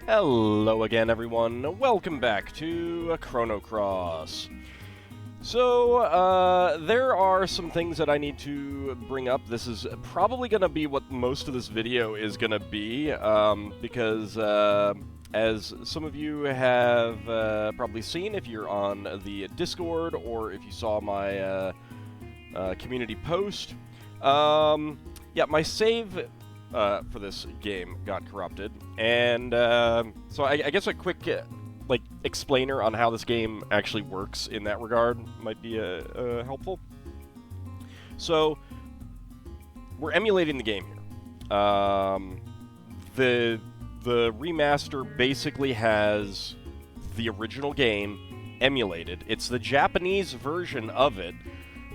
Hello again, everyone. Welcome back to Chrono Cross. So, there are some things that I need to bring up. This is probably going to be what most of this video is going to be, because, as some of you have probably seen if you're on the Discord or if you saw my community post, yeah, my save for this game got corrupted, and so I guess a quick like explainer on how this game actually works in that regard might be helpful. So we're emulating the game here. The remaster basically has the original game emulated. It's the Japanese version of it.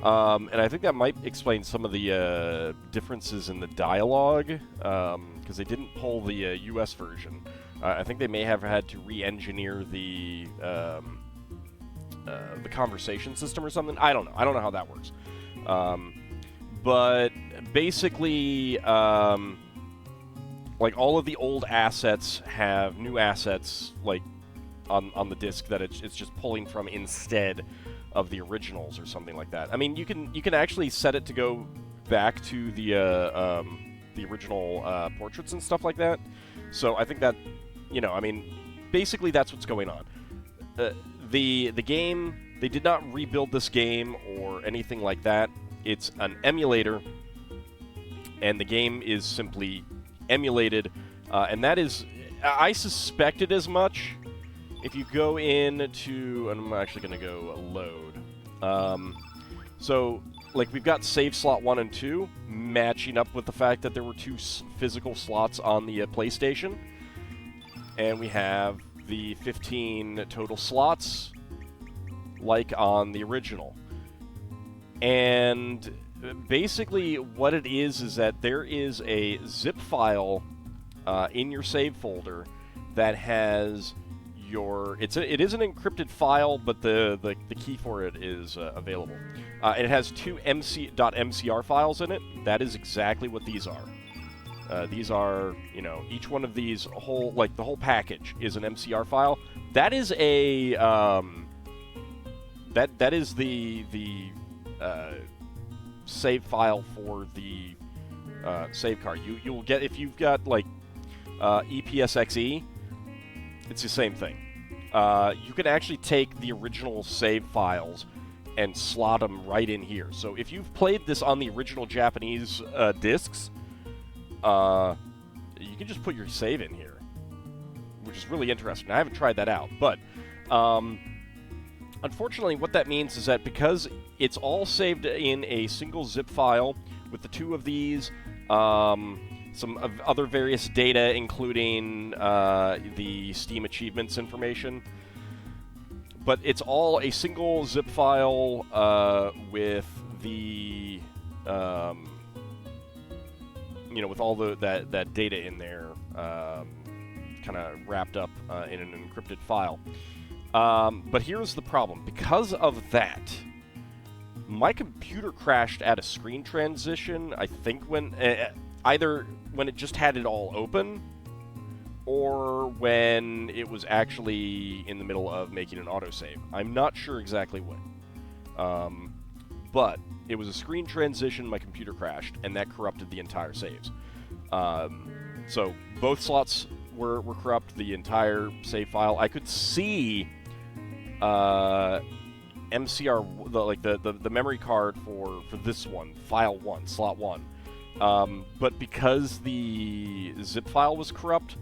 And I think that might explain some of the differences in the dialogue, because they didn't pull the US version. I think they may have had to re-engineer the conversation system or something. I don't know. I don't know how that works. But basically, like all of the old assets have new assets, like on the disc that it's just pulling from instead of the originals or something like that. I mean, you can actually set it to go back to the original portraits and stuff like that. So I think that, you know, I mean, basically that's what's going on. The game, they did not rebuild this game or anything like that. It's an emulator, and the game is simply emulated, and that is, I suspected as much. If you go into, and I'm actually going to go load. So, like, we've got save slot 1 and 2, matching up with the fact that there were two physical slots on the PlayStation. And we have the 15 total slots, like on the original. And basically what it is that there is a zip file in your save folder that has it is an encrypted file, but the key for it is available. And it has two .mcr files in it. That is exactly what these are. These are, you know, each one of these the whole package is an MCR file. That is a that is the save file for the save card. You'll get, if you've got like EPSXE. It's the same thing. You can actually take the original save files and slot them right in here. So if you've played this on the original Japanese discs, you can just put your save in here, which is really interesting. I haven't tried that out, but unfortunately what that means is that because it's all saved in a single zip file with the two of these, some other various data, including the Steam achievements information. But it's all a single zip file with the, you know, with all that data in there, kind of wrapped up in an encrypted file. But here's the problem. Because of that, my computer crashed at a screen transition, I think, when either when it just had it all open, or when it was actually in the middle of making an autosave. I'm not sure exactly when. But it was a screen transition, my computer crashed, and that corrupted the entire saves. So both slots were corrupt, the entire save file. I could see MCR, the memory card for this one, file 1, slot 1. But because the zip file was corrupt,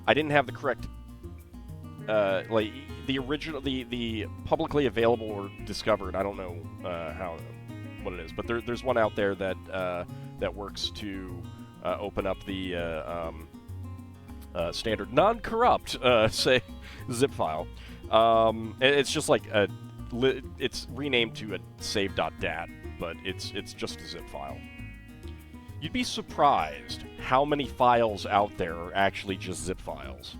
I didn't have the correct, like, the original, the publicly available or discovered, I don't know what it is, but there's one out there that works to open up the standard non-corrupt, say, zip file. It's just like it's renamed to a save.dat, but it's just a zip file. You'd be surprised how many files out there are actually just zip files.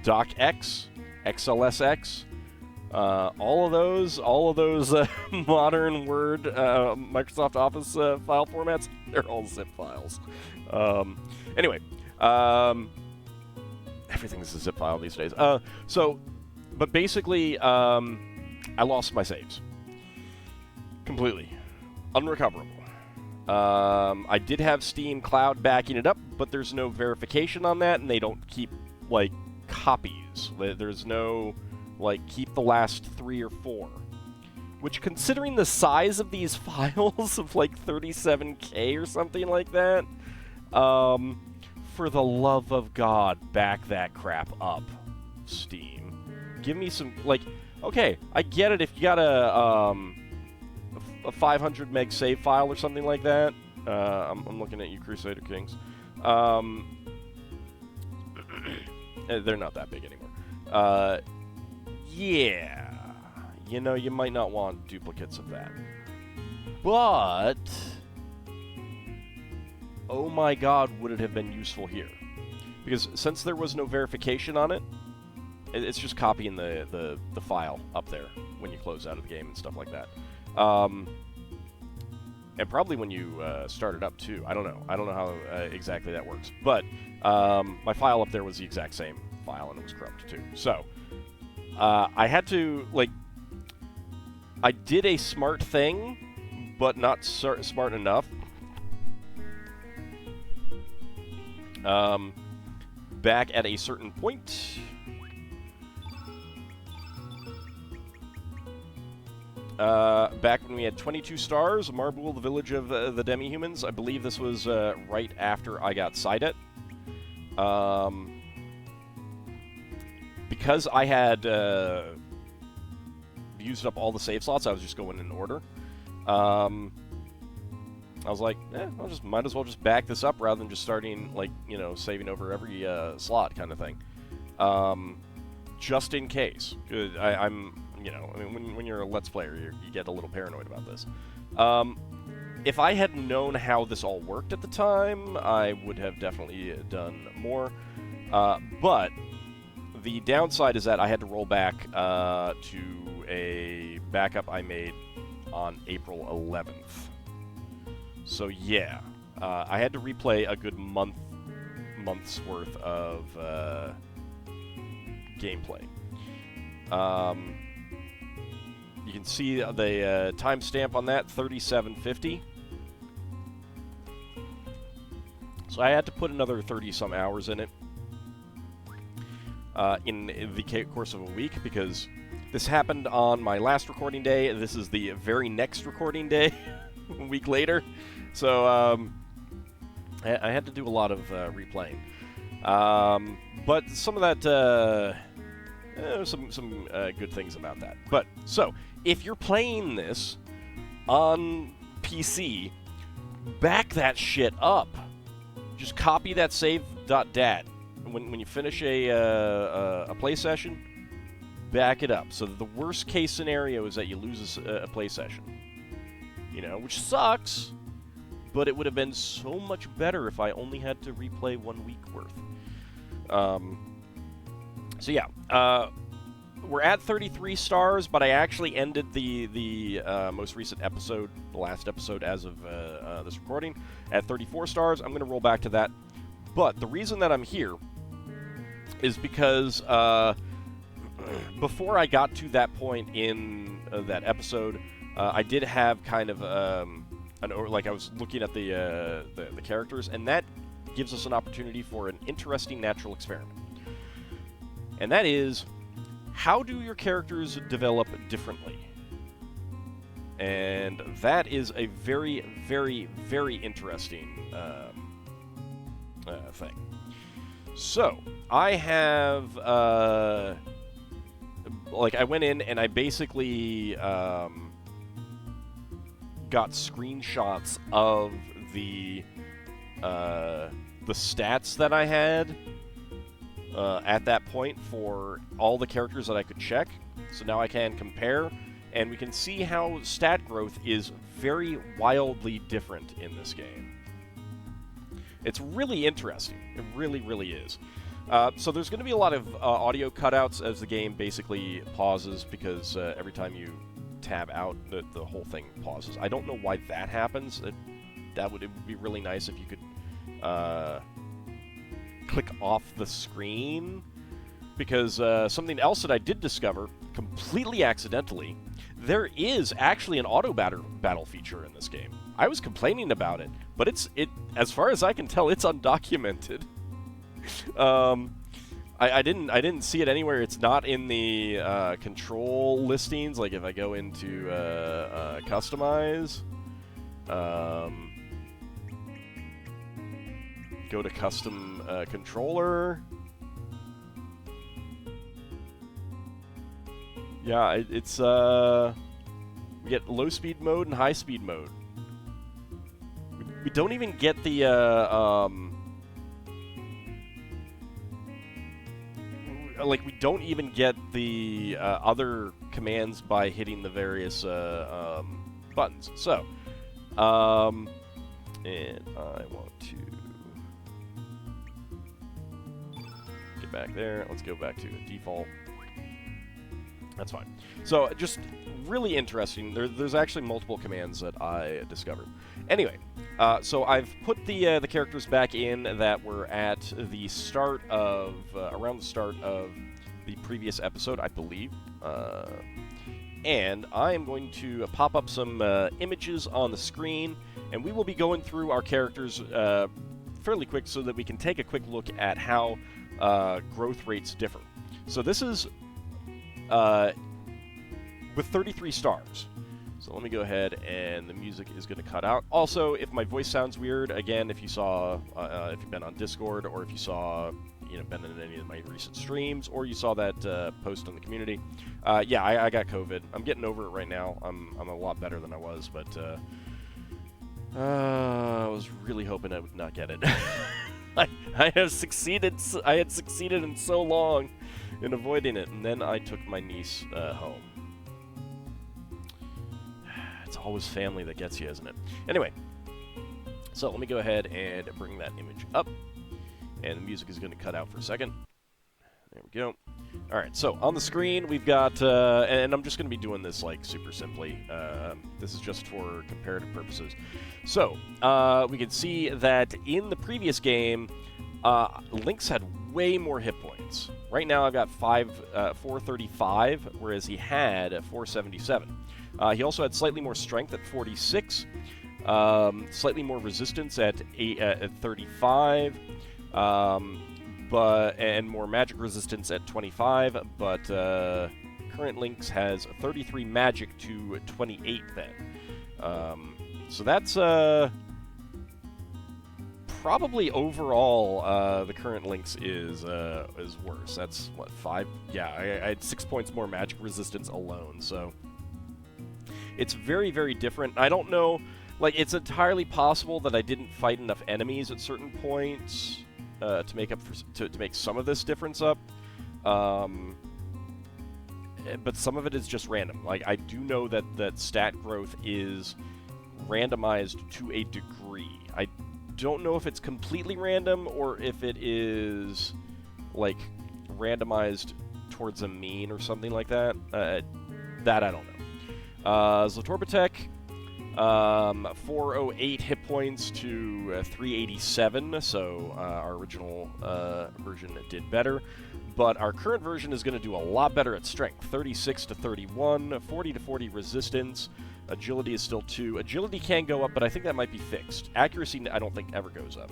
DocX, XLSX, all of those modern Word, Microsoft Office file formats, they're all zip files. Anyway, Everything's a zip file these days. But basically, I lost my saves. Completely. Unrecoverable. I did have Steam Cloud backing it up, but there's no verification on that, and they don't keep, like, copies. There's no, like, keep the last 3 or 4. Which, considering the size of these files of, like, 37K or something like that, for the love of God, back that crap up, Steam. Give me some, like, okay, I get it if you got a 500 meg save file or something like that. I'm looking at you, Crusader Kings. They're not that big anymore. Yeah. You know, you might not want duplicates of that. But, oh my God, would it have been useful here? Because since there was no verification on it, it's just copying the file up there when you close out of the game and stuff like that. And probably when you start it up too. I don't know. I don't know how exactly that works. But my file up there was the exact same file and it was corrupt too. So I had to, like, I did a smart thing, but not smart enough. Back at a certain point, back when we had 22 stars, Marbul, the village of the demi-humans, I believe this was right after I got Sidet. Because I had used up all the save slots, I was just going in order. I was like, might as well just back this up rather than just starting, like, you know, saving over every slot kind of thing. Just in case. I'm, you know, I mean, when you're a Let's Player, you get a little paranoid about this. If I had known how this all worked at the time, I would have definitely done more. But the downside is that I had to roll back to a backup I made on April 11th. So yeah, I had to replay a good month's worth of gameplay. You can see the timestamp on that, 3750. So I had to put another 30-some hours in it in the course of a week, because this happened on my last recording day. This is the very next recording day, a week later. So I had to do a lot of replaying. But some of that, some good things about that. But, so, if you're playing this on PC, back that shit up. Just copy that save.dat. When you finish a play session, back it up. So the worst case scenario is that you lose a play session. You know, which sucks, but it would have been so much better if I only had to replay 1 week worth. So yeah, we're at 33 stars, but I actually ended the most recent episode, the last episode as of this recording, at 34 stars. I'm going to roll back to that. But the reason that I'm here is because before I got to that point in that episode, I did have kind of like I was looking at the characters, and that gives us an opportunity for an interesting natural experiment. And that is, how do your characters develop differently? And that is a very, very, very interesting thing. So, I have, like, I went in and I basically got screenshots of the stats that I had at that point for all the characters that I could check. So now I can compare, and we can see how stat growth is very wildly different in this game. It's really interesting. It really, really is. So there's going to be a lot of audio cutouts as the game basically pauses, because every time you tab out, the whole thing pauses. I don't know why that happens. It would be really nice if you could click off the screen because something else that I did discover, completely accidentally, there is actually an auto battle feature in this game. I was complaining about it, but as far as I can tell, it's undocumented. I didn't see it anywhere. It's not in the control listings. Like if I go into customize, go to custom controller. Yeah, it's we get low speed mode and high speed mode. We don't even get the like we don't even get the other commands by hitting the various buttons. So, and I want to get back there. Let's go back to default. That's fine. So, just really interesting. There's actually multiple commands that I discovered. Anyway, so I've put the characters back in that were at the start of around the start of the previous episode, I believe. And I am going to pop up some images on the screen, and we will be going through our characters fairly quick so that we can take a quick look at how growth rates differ. So this is with 33 stars. So let me go ahead, and the music is going to cut out. Also, if my voice sounds weird, again, if you saw, if you've been on Discord, or if you saw, been in any of my recent streams, or you saw that post on the community, yeah, I got COVID. I'm getting over it right now. I'm a lot better than I was, but I was really hoping I would not get it. I had succeeded in so long in avoiding it, and then I took my niece home. It's always family that gets you, isn't it? Anyway, so let me go ahead and bring that image up, and the music is going to cut out for a second. There we go. All right, so on the screen we've got, and I'm just going to be doing this like super simply. This is just for comparative purposes. So we can see that in the previous game, Link's had way more hit points. Right now I've got 435, whereas he had 477. He also had slightly more strength at 46, slightly more resistance at 35, and more magic resistance at 25. But current Link's has 33 magic to 28 then. So that's probably overall the current Link's is worse. That's what, 5? Yeah, I had 6 points more magic resistance alone. So it's very, very different. I don't know, like, it's entirely possible that I didn't fight enough enemies at certain points to make up to make some of this difference up. But some of it is just random. Like, I do know that stat growth is randomized to a degree. I don't know if it's completely random or if it is, like, randomized towards a mean or something like that. That I don't know. Zlatorbatek, 408 hit points to 387, so our original version did better. But our current version is going to do a lot better at strength. 36 to 31, 40 to 40 resistance. Agility is still 2. Agility can go up, but I think that might be fixed. Accuracy, I don't think ever goes up.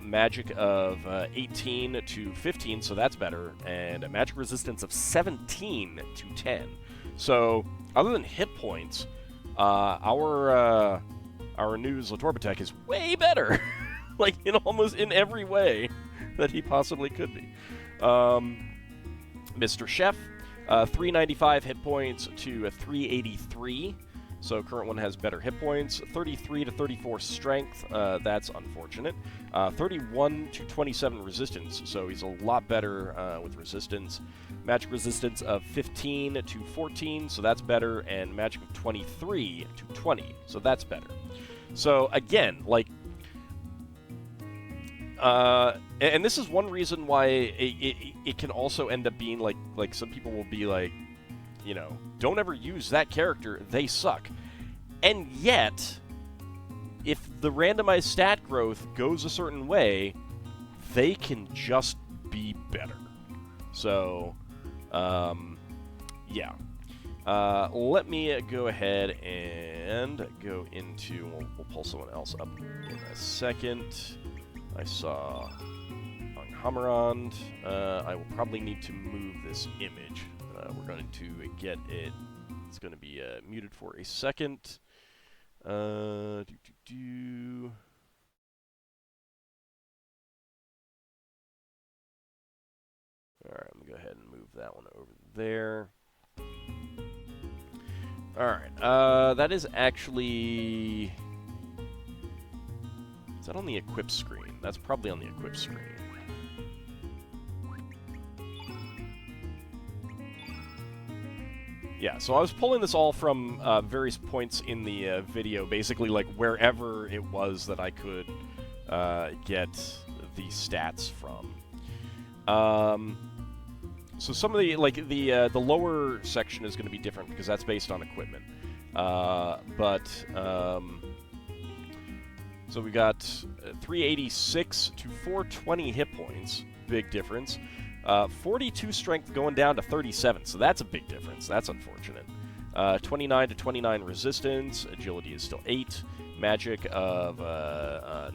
Magic of 18 to 15, so that's better. And a magic resistance of 17 to 10. So, other than hit points, our new Zlatorbatek is way better. Like, almost in every way that he possibly could be. Mr. Chef, 395 hit points to 383. So current one has better hit points. 33 to 34 strength. That's unfortunate. 31 to 27 resistance. So he's a lot better with resistance. Magic resistance of 15 to 14. So that's better. And magic of 23 to 20. So that's better. So again, like, and this is one reason why it can also end up being like some people will be like, don't ever use that character, they suck. And yet, if the randomized stat growth goes a certain way, they can just be better. So, yeah. Let me go ahead and go into... We'll pull someone else up in a second. I saw Hammerand. I will probably need to move this image. We're going to get it... It's going to be muted for a second. Alright, I'm going to go ahead and move that one over there. Alright, that is actually... Is that on the equip screen? That's probably on the equip screen. Yeah, so I was pulling this all from various points in the video, basically like wherever it was that I could get the stats from. So some of the, like, the lower section is going to be different because that's based on equipment. So we got 386 to 420 hit points, big difference. 42 strength going down to 37, so that's a big difference. That's unfortunate. 29 to 29 resistance, agility is still 8, magic of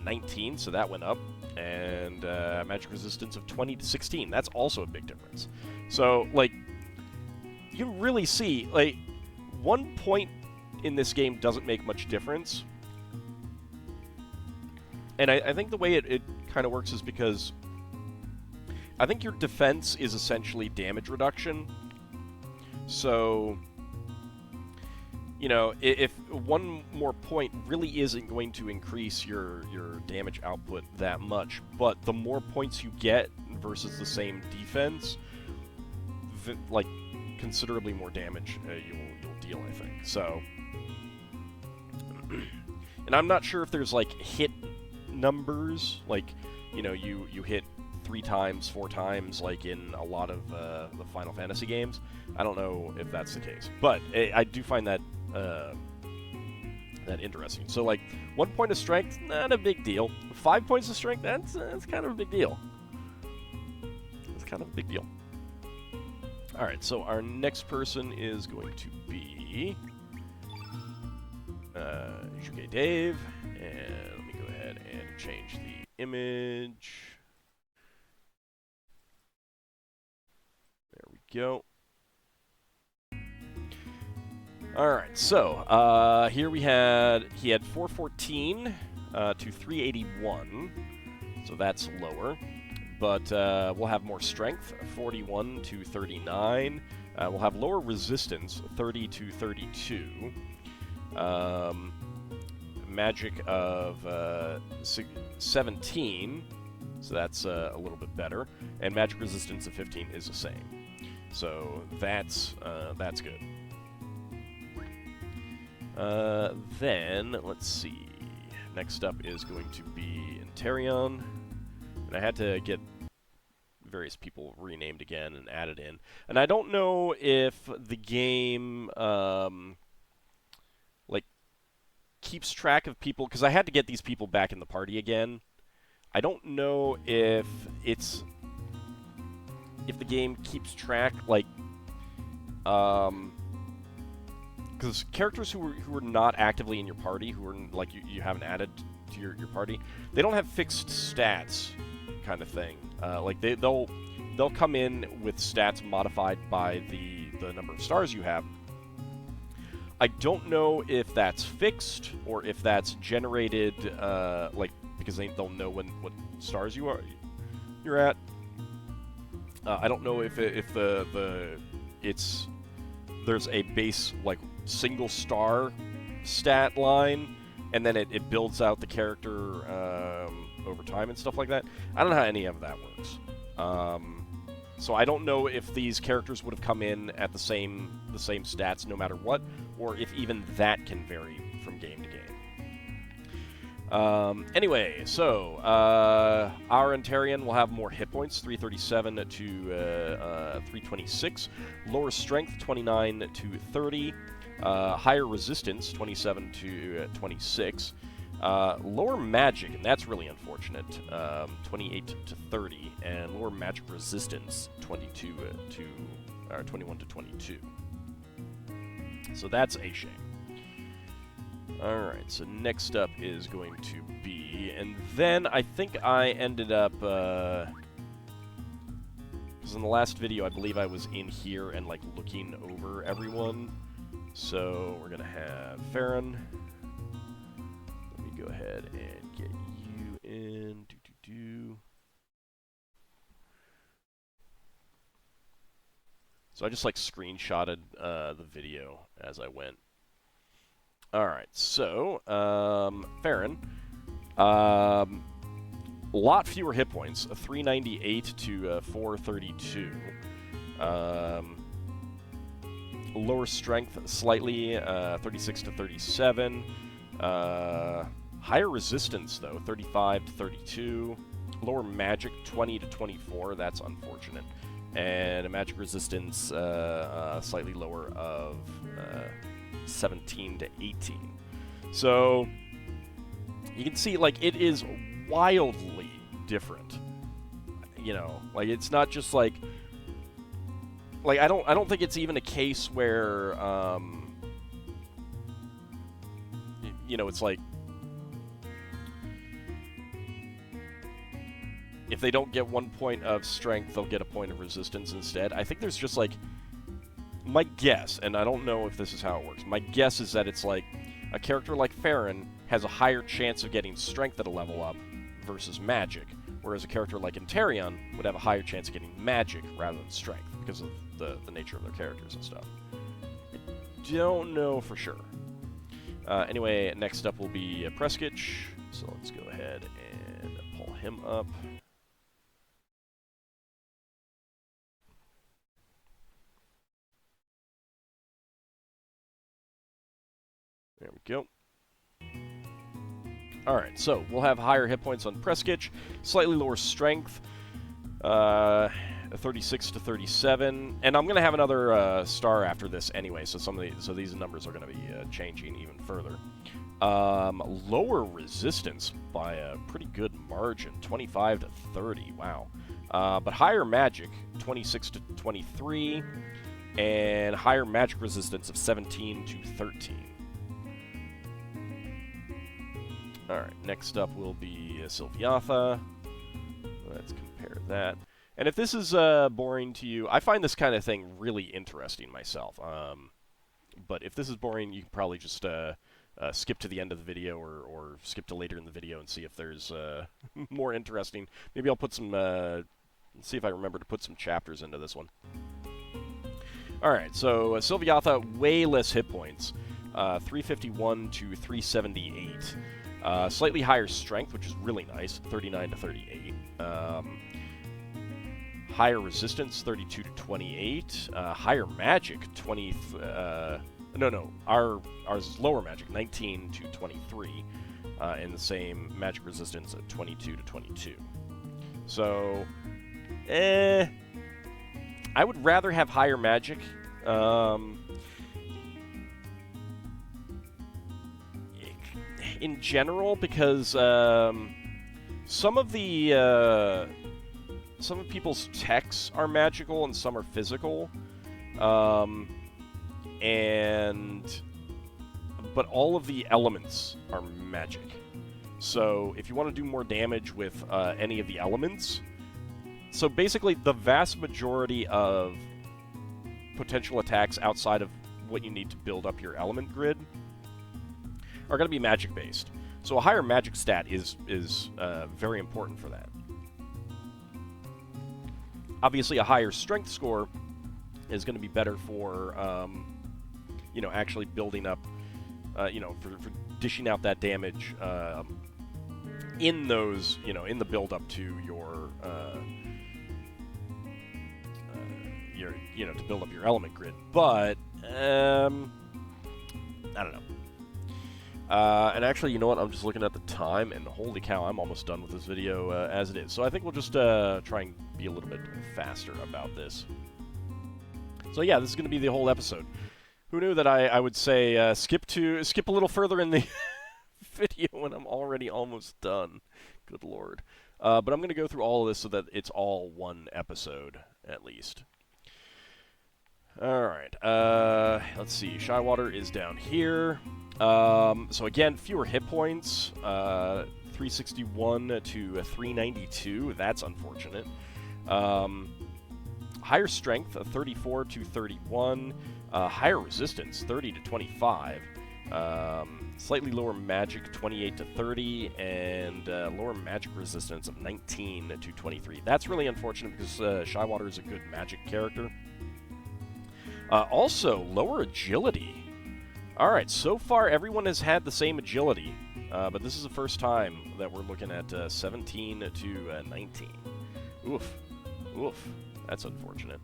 19, so that went up, and magic resistance of 20 to 16. That's also a big difference. So, like, you really see, like, 1 point in this game doesn't make much difference. And I think the way it kind of works is because I think your defense is essentially damage reduction. So, you know, if 1 more point really isn't going to increase your damage output that much, but the more points you get versus the same defense, like, considerably more damage you'll deal, I think. So, and I'm not sure if there's, like, hit numbers, like, you know, you hit 3 times, 4 times, like in a lot of the Final Fantasy games. I don't know if that's the case, but I do find that that interesting. So, like, 1 point of strength, not a big deal. 5 points of strength, that's kind of a big deal. That's kind of a big deal. All right, so our next person is going to be Juke Dave, and let me go ahead and change the image. There we go. Alright, so, here he had 414 to 381, so that's lower. But we'll have more strength, 41 to 39. We'll have lower resistance, 30 to 32. Magic of 17, so that's a little bit better. And magic resistance of 15 is the same. So that's good. Then, let's see. Next up is going to be Interion. And I had to get various people renamed again and added in. And I don't know if the game, like, keeps track of people, because I had to get these people back in the party again. I don't know if the game keeps track, like, because characters who are not actively in your party, who are, like, you haven't added to your party, they don't have fixed stats, kind of thing. Like, they'll come in with stats modified by the number of stars you have. I don't know if that's fixed or if that's generated, like, because they'll know what stars you're at. I don't know if there's a base, like, single star stat line, and then it builds out the character over time and stuff like that. I don't know how any of that works. So I don't know if these characters would have come in at the same stats no matter what, or if even that can vary from game to game. Anyway, so our Interion will have more hit points, 337 to 326, lower strength, 29 to 30, higher resistance, 27 to 26, Lower magic, and that's really unfortunate, 28 to 30, and lower magic resistance, 22 or 21 to 22. So that's a shame. Alright, so next up is going to be, and then I think I ended up, because in the last video I believe I was in here and like looking over everyone. So we're gonna have Farron. Let me go ahead and get you in. So I just like screenshotted the video as I went. Alright, so Farron. Lot fewer hit points, 398 to 432. Lower strength slightly, 36 to 37. Higher resistance, though, 35 to 32. Lower magic, 20 to 24. That's unfortunate. And a magic resistance slightly lower of 17 to 18. So you can see, like, it is wildly different. You know, like, it's not just like I don't think it's even a case where you know, it's like if they don't get 1 point of strength, they'll get a point of resistance instead. I think there's just like, my guess, and I don't know if this is how it works, my guess is that it's like a character like Farron has a higher chance of getting strength at a level up versus magic, whereas a character like Interion would have a higher chance of getting magic rather than strength because of the nature of their characters and stuff. I don't know for sure. Anyway, next up will be Preskich, so let's go ahead and pull him up. There we go. Alright, so we'll have higher hit points on Preskich, slightly lower strength, 36 to 37, and I'm going to have another star after this anyway, so these numbers are going to be changing even further. Lower resistance by a pretty good margin, 25 to 30, wow. But higher magic, 26 to 23, and higher magic resistance of 17 to 13. Alright, next up will be Sylviatha. Let's compare that. And if this is boring to you, I find this kind of thing really interesting myself. But if this is boring, you can probably just skip to the end of the video or skip to later in the video and see if there's more interesting. Maybe I'll put some, see if I remember to put some chapters into this one. Alright, so Sylviatha, way less hit points. 351 to 378. Slightly higher strength, which is really nice, 39 to 38. Higher resistance, 32 to 28. Higher magic, 20... ours is lower magic, 19 to 23. And the same magic resistance at 22 to 22. So, I would rather have higher magic. In general, because some of people's techs are magical and some are physical, but all of the elements are magic. So if you want to do more damage with any of the elements, so basically the vast majority of potential attacks outside of what you need to build up your element grid are going to be magic-based. So a higher magic stat is very important for that. Obviously, a higher strength score is going to be better for, you know, actually building up, you know, for dishing out that damage in those, you know, in the build-up to your, you know, to build up your element grid. But, I don't know. And actually, you know what? I'm just looking at the time, and holy cow, I'm almost done with this video as it is. So I think we'll just try and be a little bit faster about this. So yeah, this is going to be the whole episode. Who knew that I would say skip a little further in the video when I'm already almost done. Good lord. But I'm going to go through all of this so that it's all one episode, at least. Alright, let's see. Shywater is down here. So again, fewer hit points. 361 to 392. That's unfortunate. Higher strength, 34 to 31. Higher resistance, 30 to 25. Slightly lower magic, 28 to 30, and lower magic resistance of 19 to 23. That's really unfortunate because Shywater is a good magic character. Also, lower agility. Alright, so far everyone has had the same agility, but this is the first time that we're looking at 17 to 19. Oof. Oof. That's unfortunate.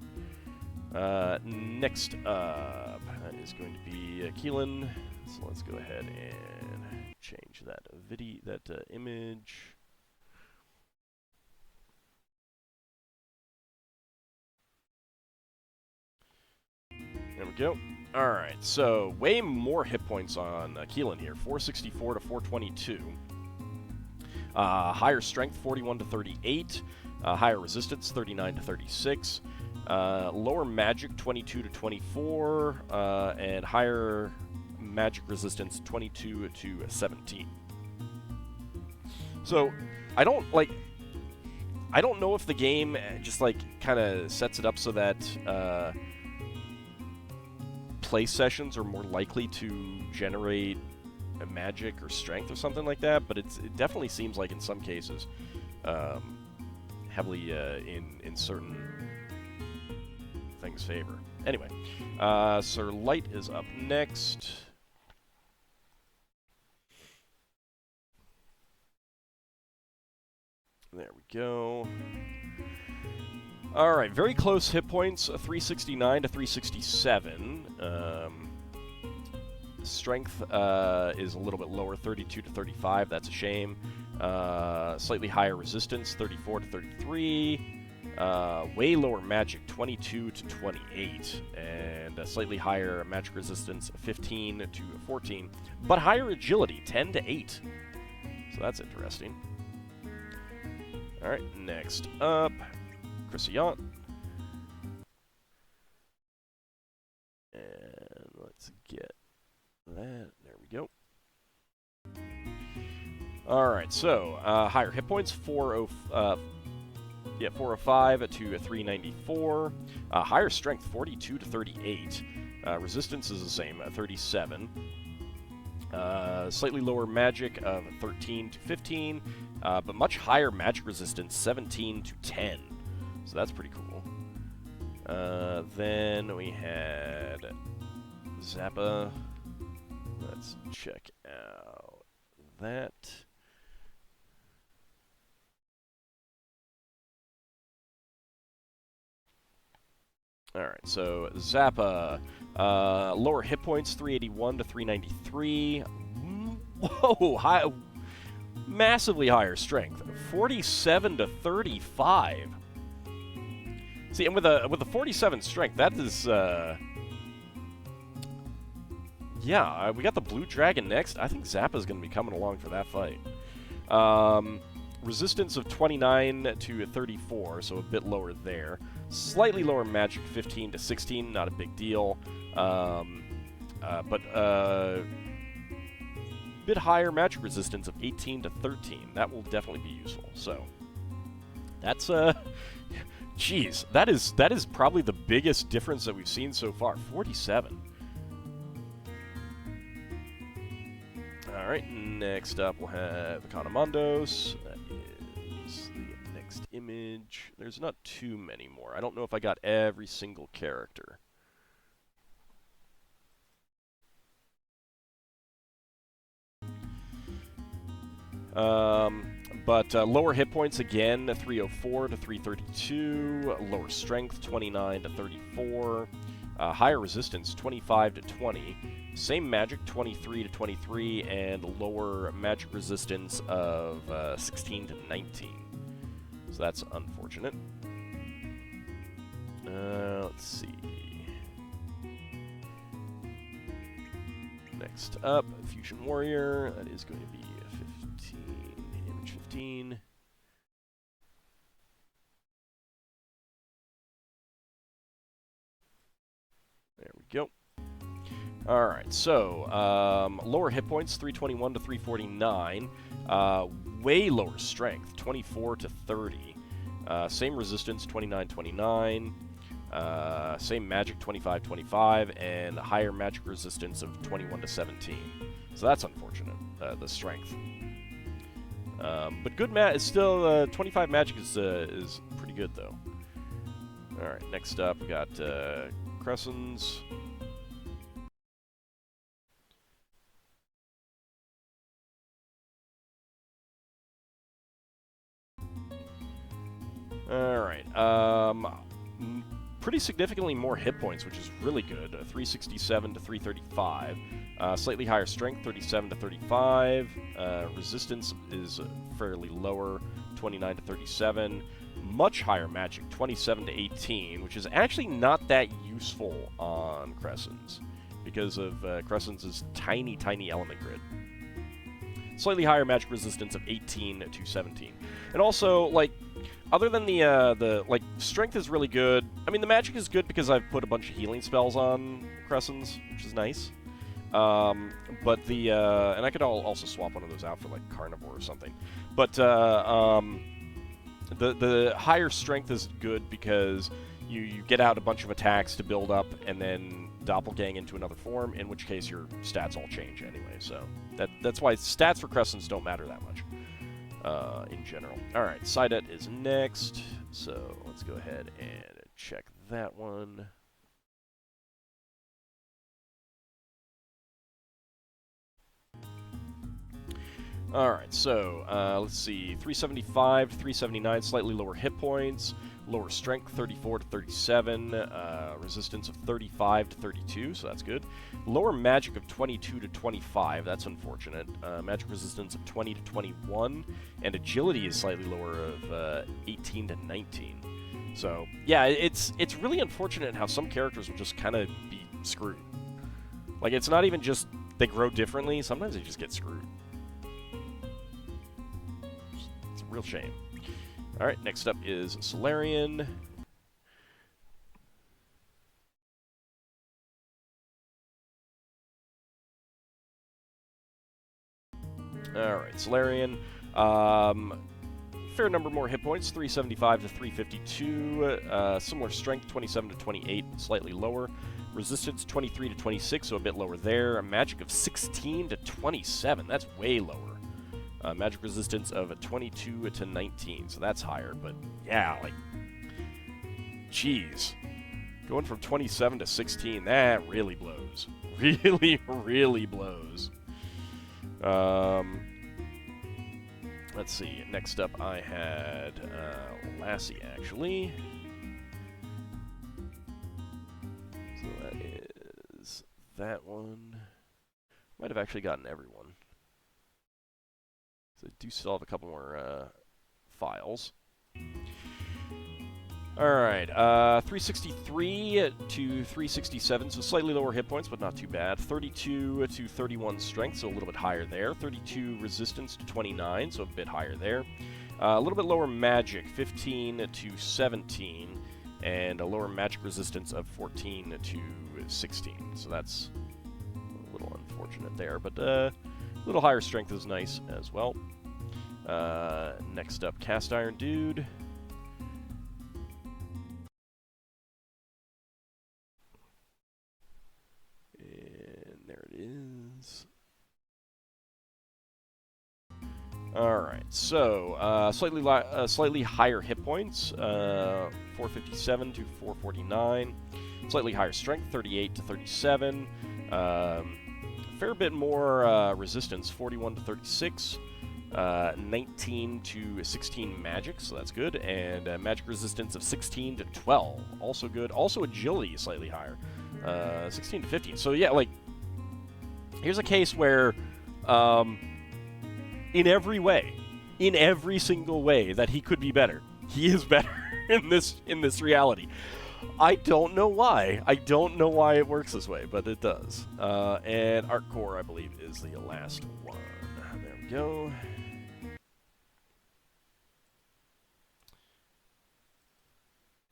Next up is going to be Keelan. So let's go ahead and change that image. There we go. Alright, so way more hit points on Keelan here. 464 to 422. Higher strength, 41 to 38. Higher resistance, 39 to 36. Lower magic, 22 to 24. And higher magic resistance, 22 to 17. So, I don't know if the game just, kind of sets it up so that, play sessions are more likely to generate a magic or strength or something like that, but it definitely seems like in some cases, heavily in certain things' favor. Anyway, Sir Light is up next. There we go. Alright, very close hit points, 369 to 367. Strength is a little bit lower, 32 to 35, that's a shame. Slightly higher resistance, 34 to 33. Way lower magic, 22 to 28. And slightly higher magic resistance, 15 to 14. But higher agility, 10 to 8. So that's interesting. Alright, next up, Chrisyant. And let's get that. There we go. Alright, so, higher hit points, 405 to 394. Higher strength, 42 to 38. Resistance is the same, 37. Slightly lower magic of 13 to 15, but much higher magic resistance, 17 to 10. So that's pretty cool. Then we had Zappa. Let's check out that. Alright, so Zappa, lower hit points, 381 to 393. Whoa, massively higher strength, 47 to 35. See, and with a 47 strength, that is, yeah, we got the Blue Dragon next. I think Zappa's going to be coming along for that fight. Resistance of 29 to 34, so a bit lower there. Slightly lower magic, 15 to 16, not a big deal. But bit higher magic resistance of 18 to 13. That will definitely be useful. So that's jeez, that is probably the biggest difference that we've seen so far. 47. All right, next up we'll have Economondos. That is the next image. There's not too many more. I don't know if I got every single character. But lower hit points again, 304 to 332. Lower strength, 29 to 34. Higher resistance, 25 to 20. Same magic, 23 to 23, and lower magic resistance of 16 to 19. So that's unfortunate. Let's see. Next up, Fusion Warrior. That is going to be a 15, image 15. There we go. Alright, so, lower hit points, 321 to 349. Way lower strength, 24 to 30. Same resistance, 29-29. Same magic, 25-25. And higher magic resistance of 21 to 17. So that's unfortunate, the strength. But good is still, 25 magic is pretty good, though. Alright, next up, we got Crescents. Alright, pretty significantly more hit points, which is really good. 367 to 335. Slightly higher strength, 37 to 35. Resistance is fairly lower, 29 to 37. Much higher magic, 27 to 18, which is actually not that useful on Crescents because of Crescents' tiny, tiny element grid. Slightly higher magic resistance of 18 to 17. And also, like, other than the strength is really good. I mean, the magic is good because I've put a bunch of healing spells on Crescents, which is nice. But the, and I could also swap one of those out for, like, Carnivore or something. But, the higher strength is good because you get out a bunch of attacks to build up and then doppelgang into another form, in which case your stats all change anyway. So that's why stats for Crescents don't matter that much in general. Alright, Psyduck is next, so let's go ahead and check that one. Alright, so let's see, 375 to 379, slightly lower hit points, lower strength 34 to 37, resistance of 35 to 32, so that's good. Lower magic of 22 to 25, that's unfortunate. Magic resistance of 20 to 21, and agility is slightly lower of 18 to 19. So, yeah, it's really unfortunate how some characters will just kind of be screwed. Like, it's not even just they grow differently, sometimes they just get screwed. It's a real shame. Alright, next up is Solarian. Alright, Solarian. Fair number more hit points, 375 to 352. Similar strength, 27 to 28, slightly lower. Resistance, 23 to 26, so a bit lower there. A magic of 16 to 27, that's way lower. Magic resistance of 22 to 19, so that's higher, but yeah, like, jeez. Going from 27 to 16, that really blows. Really, really blows. Let's see, next up I had Lassie, actually. So that is that one. Might have actually gotten everyone. So I do still have a couple more files. Alright, 363 to 367, so slightly lower hit points, but not too bad. 32 to 31 strength, so a little bit higher there. 32 resistance to 29, so a bit higher there. A little bit lower magic, 15 to 17, and a lower magic resistance of 14 to 16. So that's a little unfortunate there, but a little higher strength is nice as well. Next up, Cast Iron Dude. There it is. Alright, so slightly higher hit points, 457 to 449. Slightly higher strength, 38 to 37. Fair bit more resistance, 41 to 36. 19 to 16 magic, so that's good. And magic resistance of 16 to 12, also good. Also agility is slightly higher, 16 to 15. So yeah, like, here's a case where, in every way, in every single way that he could be better, he is better in this reality. I don't know why. I don't know why it works this way, but it does. And Art Core, I believe, is the last one. There we go.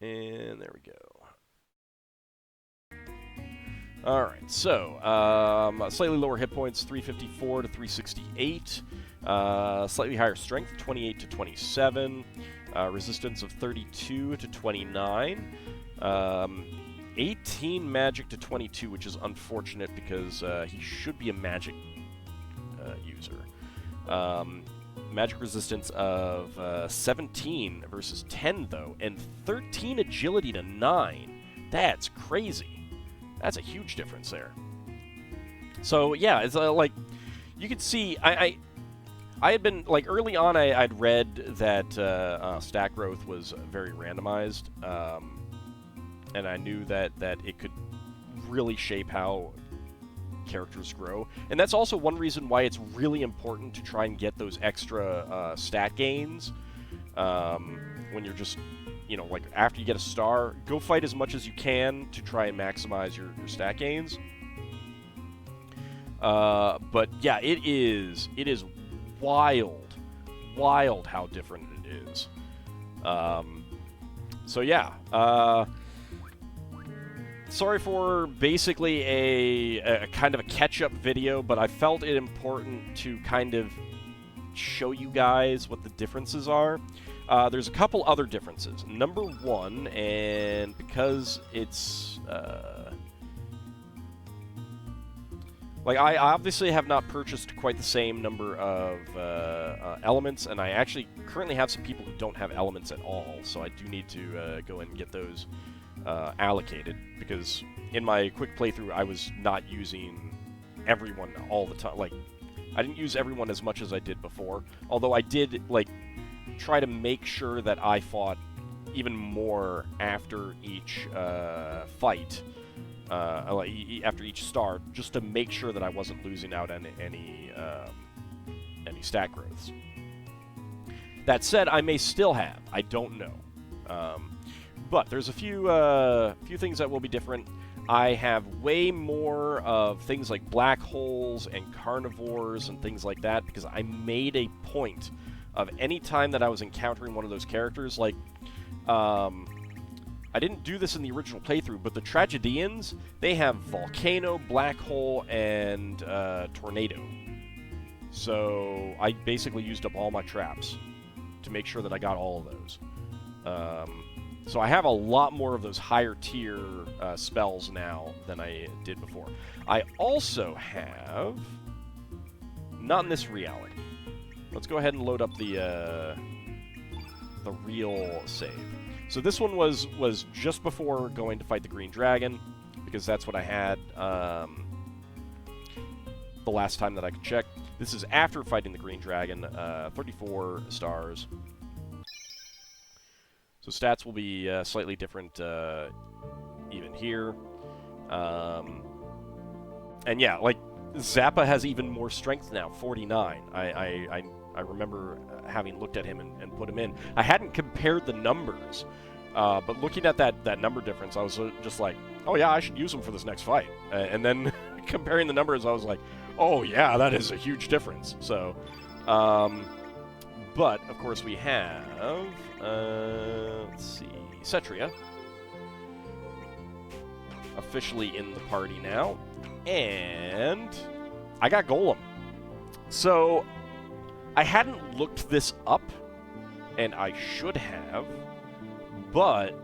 And there we go. Alright, so, slightly lower hit points, 354 to 368. Slightly higher strength, 28 to 27. Resistance of 32 to 29. 18 magic to 22, which is unfortunate because he should be a magic user. Magic resistance of 17 versus 10, though, and 13 agility to 9. That's crazy. That's a huge difference there. So, yeah, it's like, you can see, I had been, like, early on I'd read that stat growth was very randomized, and I knew that it could really shape how characters grow. And that's also one reason why it's really important to try and get those extra stat gains when you're just, you know, like after you get a star, go fight as much as you can to try and maximize your stat gains. But yeah, it is wild how different it is. So yeah, sorry for basically a kind of a catch-up video, but I felt it important to kind of show you guys what the differences are. There's a couple other differences. Number one, and because it's like I obviously have not purchased quite the same number of elements, and I actually currently have some people who don't have elements at all, so I do need to go and get those allocated, because in my quick playthrough I was not using everyone all the time. Like, I didn't use everyone as much as I did before, although I did, like, try to make sure that I fought even more after each fight, like after each star, just to make sure that I wasn't losing out on any stat growths. That said, I may still have. I don't know. But there's a few things that will be different. I have way more of things like black holes and carnivores and things like that, because I made a point of any time that I was encountering one of those characters, like, I didn't do this in the original playthrough, but the Tragedians, they have Volcano, Black Hole, and Tornado. So I basically used up all my traps to make sure that I got all of those. So I have a lot more of those higher tier spells now than I did before. I also have, not in this reality. Let's go ahead and load up the real save. So this one was just before going to fight the Green Dragon, because that's what I had the last time that I could check. This is after fighting the Green Dragon, 34 stars. So stats will be slightly different even here. And yeah, like, Zappa has even more strength now, 49. I remember having looked at him and put him in. I hadn't compared the numbers, but looking at that number difference, I was just like, oh yeah, I should use him for this next fight. And then comparing the numbers, I was like, oh yeah, that is a huge difference. So, but of course we have, let's see, Cetria officially in the party now, and I got Golem. So I hadn't looked this up, and I should have, but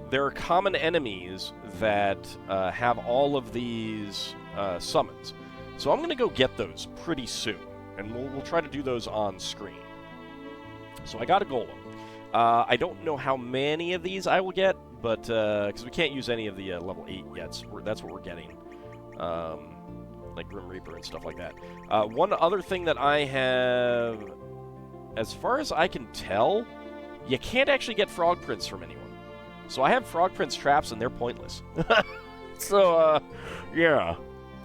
there are common enemies that have all of these summons. So I'm going to go get those pretty soon, and we'll try to do those on screen. So I got a Golem. I don't know how many of these I will get, but because we can't use any of the level 8 yet, so that's what we're getting. Like Grim Reaper and stuff like that. One other thing that I have, as far as I can tell, you can't actually get Frog Prince from anyone. So I have Frog Prince traps, and they're pointless. So, yeah.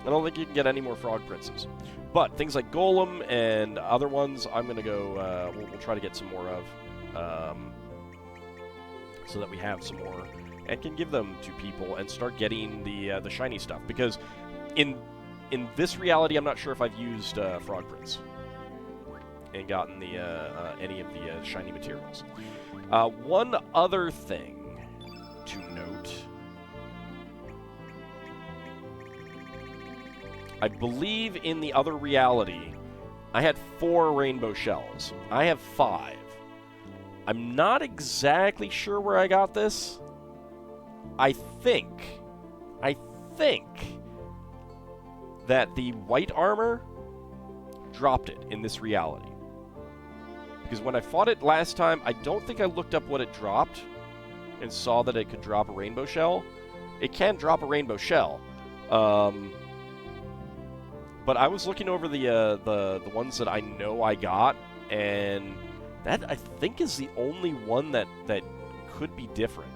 I don't think you can get any more Frog Princes. But things like Golem and other ones, I'm going to go, we'll try to get some more of. so that we have some more and can give them to people and start getting the shiny stuff. Because in this reality, I'm not sure if I've used Frog Prince and gotten the any of the shiny materials. One other thing to note, I believe in the other reality, I had 4 rainbow shells. I have 5. I'm not exactly sure where I got this. I think that the white armor dropped it in this reality. Because when I fought it last time, I don't think I looked up what it dropped and saw that it could drop a rainbow shell. It can drop a rainbow shell. But I was looking over the ones that I know I got, and that I think is the only one that could be different.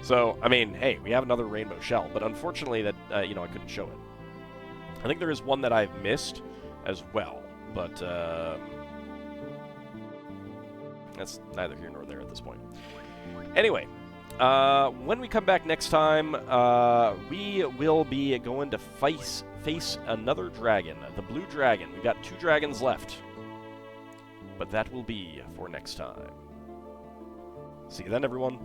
So, I mean, hey, we have another rainbow shell, but unfortunately that, I couldn't show it. I think there is one that I've missed as well, but that's neither here nor there at this point. Anyway, when we come back next time, we will be going to face another dragon, the blue dragon. We've got 2 dragons left, but that will be for next time. See you then, everyone.